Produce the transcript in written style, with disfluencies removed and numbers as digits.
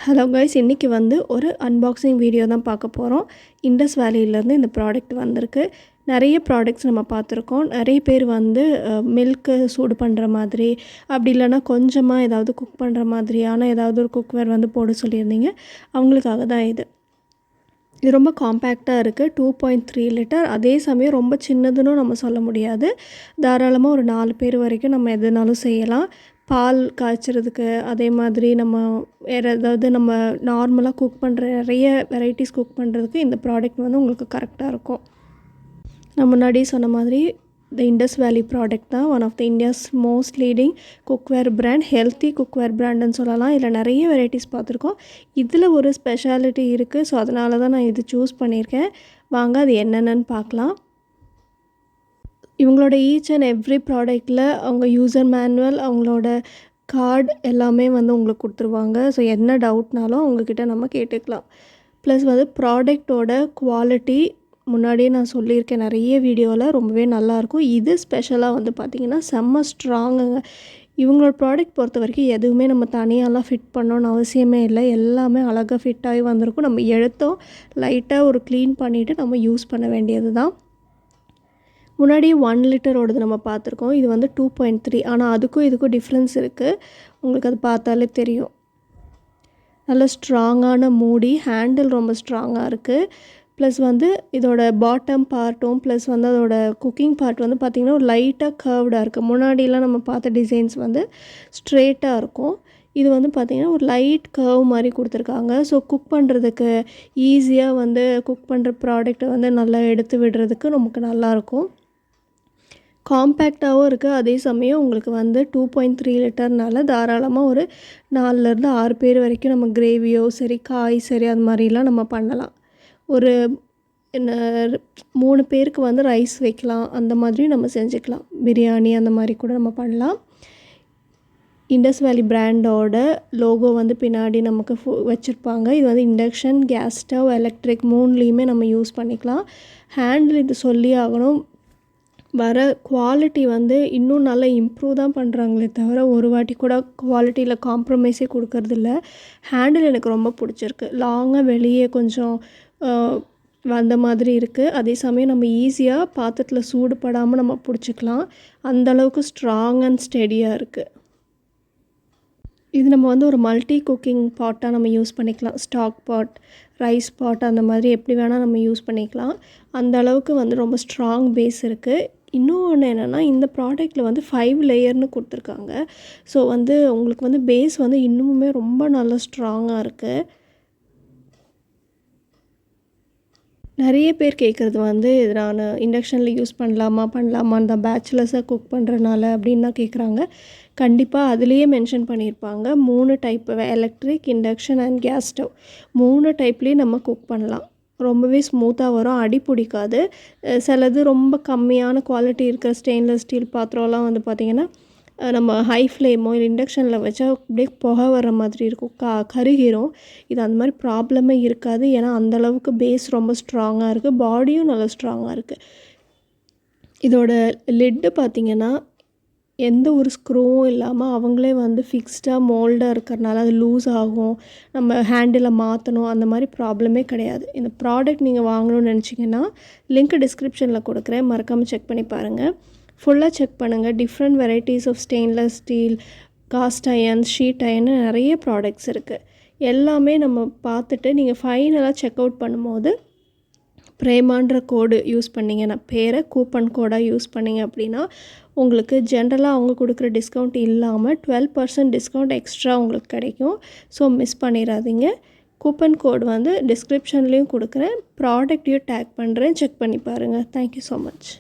Hello guys, இன்றைக்கி ஒரு unboxing video தான் பார்க்க போகிறோம். இண்டஸ் வேலியிலேருந்து இந்த ப்ராடக்ட் வந்திருக்கு. நிறைய ப்ராடக்ட்ஸ் நம்ம பார்த்துருக்கோம். நிறைய பேர் மில்க்கு சூடு பண்ணுற மாதிரி, அப்படி இல்லைன்னா கொஞ்சமாக ஏதாவது குக் பண்ணுற மாதிரியான ஏதாவது ஒரு குக்வேர் போட சொல்லியிருந்தீங்க. அவங்களுக்காக தான் இது. இது ரொம்ப காம்பேக்டாக இருக்குது. 2.3 லிட்டர். அதே சமயம் ரொம்ப சின்னதுன்னு நம்ம சொல்ல முடியாது. தாராளமாக ஒரு 4 பேர் வரைக்கும் நம்ம எதுனாலும் செய்யலாம். பால் காய்ச்சறதுக்கு, அதே மாதிரி நம்ம வேறு ஏதாவது நம்ம நார்மலாக குக் பண்ணுற நிறைய வெரைட்டிஸ் குக் பண்ணுறதுக்கு இந்த ப்ராடக்ட் உங்களுக்கு கரெக்டாக இருக்கும். நான் முன்னாடியே சொன்ன மாதிரி த இண்டஸ் வேலி ப்ராடக்ட் தான் one of the India's most leading cookware brand, healthy cookware பிராண்டுன்னு சொல்லலாம். இதில் நிறைய வெரைட்டிஸ் பார்த்துருக்கோம். இதில் ஒரு ஸ்பெஷாலிட்டி இருக்குது. ஸோ அதனால தான் நான் இது சூஸ் பண்ணியிருக்கேன். வாங்க அது என்னென்னு பார்க்கலாம். இவங்களோட ஈச் அண்ட் எவ்ரி ப்ராடக்டில் அவங்க யூசர் மேனுவல், அவங்களோட கார்டு எல்லாமே உங்களுக்கு கொடுத்துருவாங்க. ஸோ என்ன டவுட்னாலும் அவங்கக்கிட்ட நம்ம கேட்டுக்கலாம். ப்ளஸ் ப்ராடக்டோட குவாலிட்டி முன்னாடியே நான் சொல்லியிருக்கேன் நிறைய வீடியோவில், ரொம்பவே நல்லாயிருக்கும். இது ஸ்பெஷலாக பார்த்திங்கன்னா செம்ம ஸ்ட்ராங்குங்க. இவங்களோட ப்ராடக்ட் பொறுத்த வரைக்கும் எதுவுமே நம்ம தனியாலாம் ஃபிட் பண்ணணுன்னு அவசியமே இல்லை. எல்லாமே அழகாக ஃபிட் ஆகி வந்திருக்கும். நம்ம எடுத்தோம் லைட்டாக ஒரு க்ளீன் பண்ணிவிட்டு நம்ம யூஸ் பண்ண வேண்டியது தான். முன்னாடி 1 லிட்டரோடது நம்ம பார்த்துருக்கோம். இது 2.3. ஆனால் அதுக்கும் இதுக்கும் டிஃப்ரென்ஸ் இருக்குது. உங்களுக்கு அது பார்த்தாலே தெரியும். நல்ல ஸ்ட்ராங்கான மூடி, ஹேண்டில் ரொம்ப ஸ்ட்ராங்காக இருக்குது. ப்ளஸ் இதோட பாட்டம் பார்ட்டும் ப்ளஸ் அதோட குக்கிங் பார்ட் பார்த்திங்கன்னா ஒரு லைட்டாக கர்வ்டாக இருக்குது. முன்னாடிலாம் நம்ம பார்த்த டிசைன்ஸ் ஸ்ட்ரெயிட்டாக இருக்கும். இது பார்த்திங்கன்னா ஒரு லைட் கர்வ் மாதிரி கொடுத்துருக்காங்க. ஸோ குக் பண்ணுறதுக்கு ஈஸியாக குக் பண்ணுற ப்ராடக்ட்டை நல்லா எடுத்து விடுறதுக்கு நமக்கு நல்லாயிருக்கும். காம்பேக்டாகவும் இருக்குது. அதே சமயம் உங்களுக்கு 2.3 லிட்டர்னால தாராளமாக ஒரு 4லேருந்து 6 பேர் வரைக்கும் நம்ம கிரேவியோ சரி, காய் சரி, அது மாதிரிலாம் நம்ம பண்ணலாம். ஒரு 3 பேருக்கு ரைஸ் வைக்கலாம். அந்த மாதிரி நம்ம செஞ்சுக்கலாம். பிரியாணி அந்த மாதிரி கூட நம்ம பண்ணலாம். இண்டஸ் வேலி பிராண்டோட லோகோ பின்னாடி நமக்கு வச்சுருப்பாங்க. இது இண்டக்ஷன், கேஸ் ஸ்டவ், எலக்ட்ரிக் 3லேயுமே நம்ம யூஸ் பண்ணிக்கலாம். ஹேண்டில் இது சொல்லி ஆகணும். வர குவாலிட்டி இன்னும் நல்லா இம்ப்ரூவ் தான் பண்ணுறாங்களே தவிர ஒரு வாட்டி கூட குவாலிட்டியில் காம்ப்ரமைஸே கொடுக்கறதில்ல. ஹேண்டில் எனக்கு ரொம்ப பிடிச்சிருக்கு. லாங்காக வெளியே கொஞ்சம் வந்த மாதிரி இருக்குது. அதே சமயம் நம்ம ஈஸியாக பாத்திரத்தில் சூடு படாமல் நம்ம பிடிச்சிக்கலாம். அந்தளவுக்கு ஸ்ட்ராங் அண்ட் ஸ்டெடியாக இருக்குது. இது நம்ம ஒரு மல்டி குக்கிங் பாட்டாக நம்ம யூஸ் பண்ணிக்கலாம். ஸ்டாக் பாட், ரைஸ் பாட், அந்த மாதிரி எப்படி வேணால் நம்ம யூஸ் பண்ணிக்கலாம். அந்த அளவுக்கு ரொம்ப ஸ்ட்ராங் பேஸ் இருக்குது. இன்னொன்று என்னென்னா, இந்த ப்ராடக்ட்டில் 5 லேயர்னு கொடுத்துருக்காங்க. ஸோ உங்களுக்கு பேஸ் இன்னுமுமே ரொம்ப நல்லா ஸ்ட்ராங்காக இருக்குது. நிறைய பேர் கேட்குறது இது நான் இண்டக்ஷனில் யூஸ் பண்ணலாமான்னு தான், பேச்சுலர்ஸாக குக் பண்ணுறனால அப்படின்னு தான் கேட்குறாங்க. கண்டிப்பாக அதுலேயே மென்ஷன் பண்ணியிருப்பாங்க 3 type, electric, induction and gas stove. 3 டைப்லேயும் நம்ம குக் பண்ணலாம். ரொம்பவே ஸ்மூத்தாக வரும், அடி பிடிக்காது. சிலது ரொம்ப கம்மியான குவாலிட்டி இருக்கிற ஸ்டெயின்லெஸ் ஸ்டீல் பாத்திரம்லாம் பார்த்திங்கன்னா நம்ம ஹை ஃப்ளேமோ இல்லை இண்டக்ஷனில் வச்சா அப்படியே புகை வர மாதிரி இருக்கும், கருகிரும். இது அந்த மாதிரி ப்ராப்ளமே இருக்காது. ஏன்னா அந்தளவுக்கு பேஸ் ரொம்ப ஸ்ட்ராங்காக இருக்குது, பாடியும் நல்லா ஸ்ட்ராங்காக இருக்குது. இதோட லிட்டு பார்த்திங்கன்னா எந்த ஒரு ஸ்க்ரூவும் இல்லாமல் அவங்களே ஃபிக்ஸ்டாக மோல்டாக இருக்கிறனால அது லூஸ் ஆகும், நம்ம ஹேண்டிலை மாற்றணும், அந்த மாதிரி ப்ராப்ளமே கிடையாது. இந்த ப்ராடக்ட் நீங்கள் வாங்கணும்னு நினச்சிங்கன்னா லிங்க் டிஸ்கிரிப்ஷனில் கொடுக்குறேன், மறக்காமல் செக் பண்ணி பாருங்கள். ஃபுல்லாக செக் பண்ணுங்கள். Different varieties of stainless steel, cast iron, sheet iron நிறைய ப்ராடக்ட்ஸ் இருக்குது. எல்லாமே நம்ம பார்த்துட்டு நீங்கள் ஃபைனலாக செக் அவுட் பண்ணும்போது பிரேமான்ற கோடு யூஸ் பண்ணிங்கன்னா, பேரை கூப்பன் கோடாக யூஸ் பண்ணிங்க அப்படின்னா உங்களுக்கு ஜென்ரலாக அவங்க கொடுக்குற டிஸ்கவுண்ட் இல்லாமல் 12% டிஸ்கவுண்ட் எக்ஸ்ட்ரா உங்களுக்கு கிடைக்கும். ஸோ மிஸ் பண்ணிடாதீங்க. கூப்பன் கோடு டிஸ்கிரிப்ஷன்லேயும் கொடுக்குறேன், ப்ராடக்ட்டையும் டேக் பண்ணுறேன், செக் பண்ணி பாருங்கள். Thank you so much.